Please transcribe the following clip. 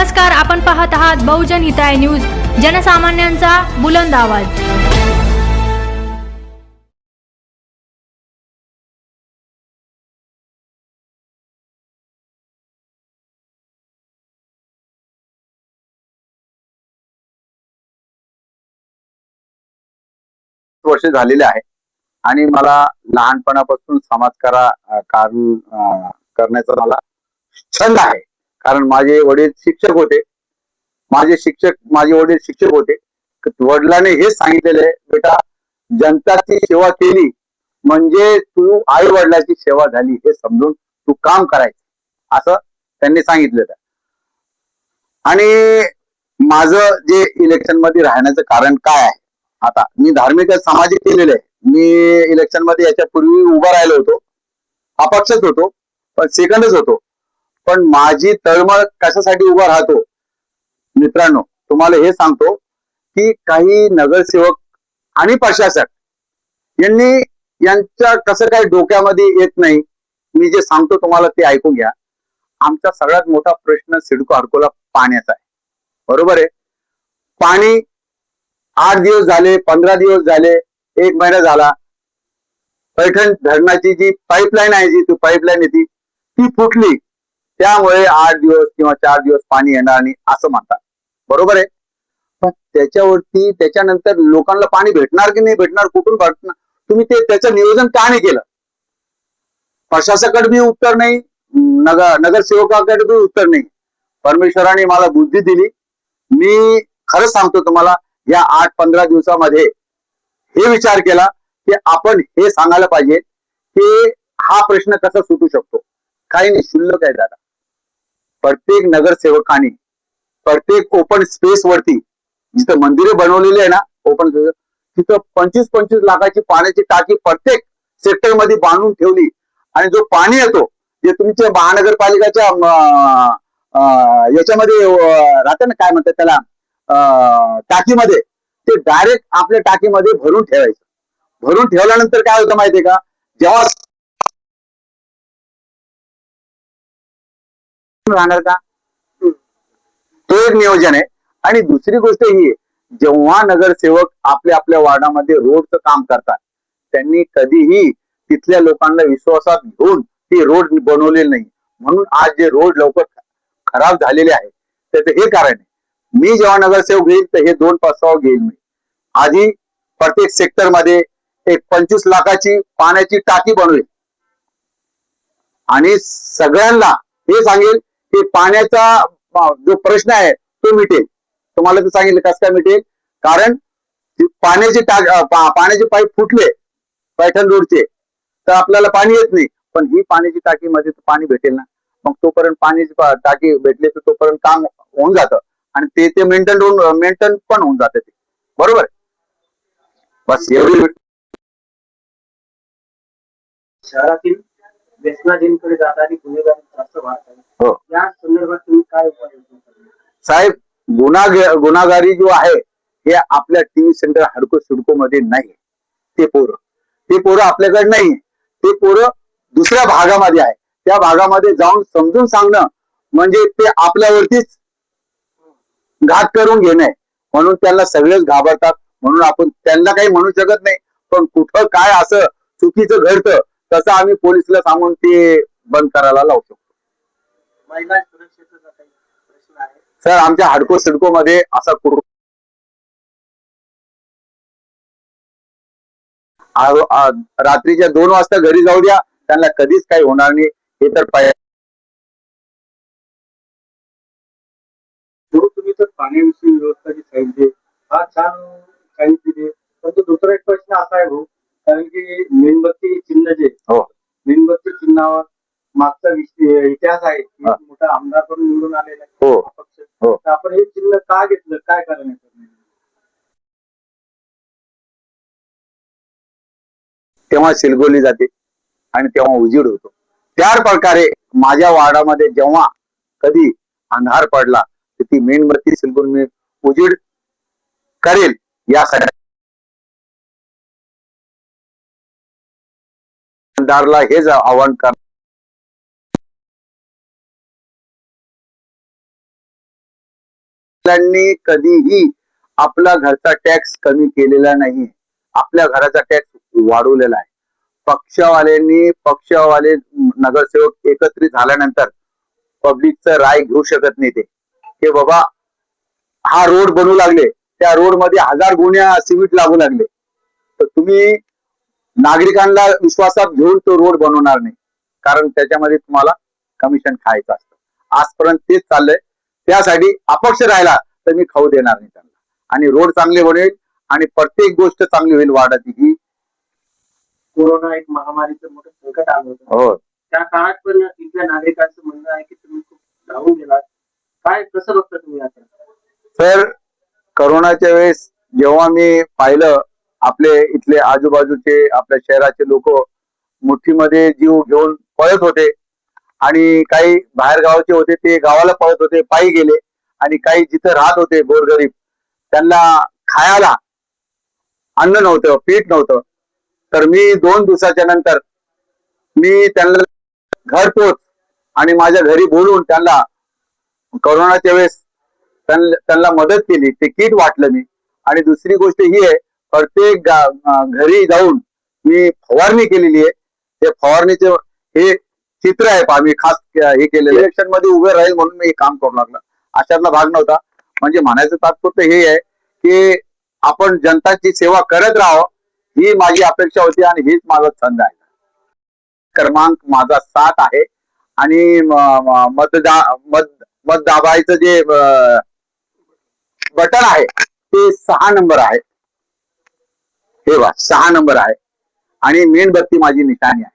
नमस्कार, आपण पाहत आहात बहुजन हिताय न्यूज, जनसामान्यांचा बुलंद आवाज। वर्ष झालेले आहे आणि मला लहानपणापासून करण्याचा मला छंद आहे। कारण माझे वडील शिक्षक होते। माझे वडील शिक्षक होते। वडिलांनी हे सांगितलेले, बेटा जनताची सेवा केली म्हणजे तू आई वडिलांची सेवा झाली हे समजून तू काम करायचं, असं त्यांनी सांगितलेलं। आणि माझं जे इलेक्शन मध्ये राहण्याचं कारण काय आहे, आता मी धार्मिक सामाजिक केलेले आहे। मी इलेक्शन मध्ये याच्यापूर्वी उभा राहिलो होतो, अपक्षच होतो, पण सेकंडच होतो। पण माझी तळमळ कशासाठी उभा राहतो मित्रांनो, तुम्हाला हे सांगतो की काही नगरसेवक आणि प्रशासक यांच्या कसं काय डोक्यामध्ये येत नाही। मी जे सांगतो तुम्हाला ते ऐकून घ्या। आमचा सगळ्यात मोठा प्रश्न सिडको हडकोला पाण्याचा आहे, बरोबर आहे। पाणी 8 दिवस झाले, 15 दिवस झाले, 1 महिना झाला, पैठण धरणाची जी पाईपलाईन आहे, जी पाईपलाईन येते ती फुटली, त्यामुळे 8 दिवस किंवा 4 दिवस पाणी येणार नाही असं म्हणतात, बरोबर आहे। पण त्याच्यावरती त्याच्यानंतर लोकांना पाणी भेटणार की नाही भेटणार, कुठून भेटणार, तुम्ही त्याचं नियोजन का नाही केलं? प्रशासकाकडे बी उत्तर नाही, नगरसेवकाकडे बी उत्तर नाही। परमेश्वराने मला बुद्धी दिली। मी खरंच सांगतो तुम्हाला, या 8-15 दिवसामध्ये हे विचार केला की आपण हे सांगायला पाहिजे की हा प्रश्न कसा सुटू शकतो। काही नाही, शुल्लक आहे दादा। प्रत्येक नगरसेवकाने प्रत्येक ओपन स्पेस वरती जिथं मंदिरे बनवलेली आहे ना, ओपन स्पेस, तिथं 25-25 लाखाची पाण्याची टाकी प्रत्येक सेक्टर मध्ये बांधून ठेवली। आणि जो पाणी येतो, जे तुमच्या महानगरपालिकाच्या याच्यामध्ये राहते ना, काय म्हणतात त्याला, टाकीमध्ये, ते डायरेक्ट आपल्या टाकीमध्ये भरून ठेवायचं। भरून ठेवल्यानंतर काय होतं माहितीये का, जेव्हा राहणार का, तो एक नियोजन आहे। आणि दुसरी गोष्ट ही आहे, जेव्हा नगरसेवक आपल्या वार्डामध्ये रोडचं काम करतात, त्यांनी कधीही तिथल्या लोकांना विश्वासात घेऊन ते रोड बनवलेले नाही। म्हणून आज जे रोड लवकर खराब झालेले आहे त्याचं हे कारण आहे। मी जेव्हा नगरसेवक घेईल तर हे 2 प्रस्ताव घेईल मी। आधी प्रत्येक सेक्टर मध्ये एक 25 लाखाची पाण्याची टाकी बनवेल आणि सगळ्यांना हे सांगेल की पाण्याचा जो प्रश्न आहे तो मिटेल। तुम्हाला तर सांगितलं कसं काय मिटेल, कारण पाण्याचे पाईप फुटले पैठण रोडचे, तर आपल्याला पाणी येत नाही। पण ही पाण्याची टाकीमध्ये पाणी भेटेल ना, मग तोपर्यंत पाण्याची टाकी भेटली तर तोपर्यंत काम होऊन जातं आणि ते मेंटेन पण होऊन जातं ते, बरोबर। बस एवढी। शहरातील व्यसनाधीनकडे जाणारी गुन्हेगारी जास्त वाढत आहे, हो, या संदर्भात तुम्ही काय उपाययोजना करणार? साहेब, गुन्हेगारी जो आहे हे आपल्या टीव्ही सेंटर हडको सिडको मध्ये नाही। ते पोरं आपल्याकडे नाही, ते पोरं दुसऱ्या भागामध्ये आहे। त्या भागामध्ये जाऊन समजून सांगणं म्हणजे ते आपल्यावरतीच घात करून घेणे, म्हणून त्यांना सगळेच घाबरतात। म्हणून आपण त्यांना काही म्हणू शकत नाही, पण कुठं काय असं चुकीचं घडतं तसं आम्ही पोलिसला सांगून ते बंद करायला लावू शकतो। महिला सुरक्षेचा काही प्रश्न आहे सर, आमच्या हडको सिडको मध्ये असा रात्रीच्या 2 वाजता घरी जाऊ द्या, त्यांना कधीच काही होणार नाही, हे तर पाहिजे। तुम्ही तर पाण्याविषयी व्यवस्था जी सांगितली, हा छान सांगितली। पण दुसरा एक प्रश्न असा आहे भाऊ, कारण की मेणबत्ती चिन्ह जे, हो, मेणबत्ती चिन्हावर मागचा इतिहास आहे, मोठा आमदार पण निवडून आलेला आहे, हो, अपक्ष, हो। तर आपण हे चिन्ह का घेतलं, काय कारण आहे? तेव्हा शिलगोली जाते आणि तेव्हा उजीड होतो। त्या प्रकारे माझ्या वार्डामध्ये जेव्हा कधी अंधार पडला तर ती मेणबत्ती शिलगून मी उजीड करेल यासाठी आमदारला हेच आव्हान कर त्यांनी कधीही आपला घरचा टॅक्स कमी केलेला नाही, आपल्या घराचा टॅक्स वाढवलेला आहे. पक्षवाले नगरसेवक एकत्रित झाल्यानंतर पब्लिकचं राय घेऊ शकत नाही ते, की बाबा हा रोड बनवू लागले, त्या रोड मध्ये 1000 गुण्या सिमेंट लागू लागले, तर तुम्ही नागरिकांना विश्वासात घेऊन तो रोड बनवणार नाही, कारण त्याच्यामध्ये तुम्हाला कमिशन खायचं असतं. आजपर्यंत तेच चाललंय. त्यासाठी अपक्ष राहिला तर मी खाऊ देणार नाही त्यांना, आणि रोड चांगले बनेल आणि प्रत्येक गोष्ट चांगली होईल वाढत. ही कोरोना एक महामारीचं मोठं संकट आलं होतं. हो, त्या काळात पण इथल्या नागरिकांचं म्हणणं आहे की तुम्ही खूप धावून गेलात. काय कसं बघता तुम्ही आता? तर करोनाच्या वेळेस जेव्हा मी पाहिलं आपले इथले आजूबाजूचे आपल्या शहराचे लोक मुठीमध्ये जीव घेऊन पळत होते, आणि काही बाहेर गावाचे होते ते गावाला पळत होते, पायी गेले, आणि काही जिथे राहत होते गोरगरीब त्यांना खायला अन्न नव्हतं, पीठ नव्हतं. तर मी 2 दिवसाच्या नंतर मी त्यांना घरपोच आणि माझ्या घरी बोलून त्यांना कोरोनाच्या वेळेस त्यांना मदत केली, ते किट वाटलं मी. आणि दुसरी गोष्ट ही आहे, प्रत्येक घरी जाऊन मी फवारणी केलेली आहे. ते फवारणीचे हे चित्र आहे पहा, मी खास हे केलेलं. इलेक्शन मध्ये उभे राहील म्हणून मी हे काम करू लागलो, अशातला भाग नव्हता. म्हणजे म्हणायचं तात्पर्य हे आहे की आपण जनताची सेवा करत राहावं, ही माझी अपेक्षा होती आणि हीच माझा छंद आहे. क्रमांक माझा 7 आहे, आणि मत दाबायचं जे बटन आहे ते 6 नंबर आहे. हे बघा 6 नंबर आहे, आणि मेणबत्ती माझी निशाणी आहे.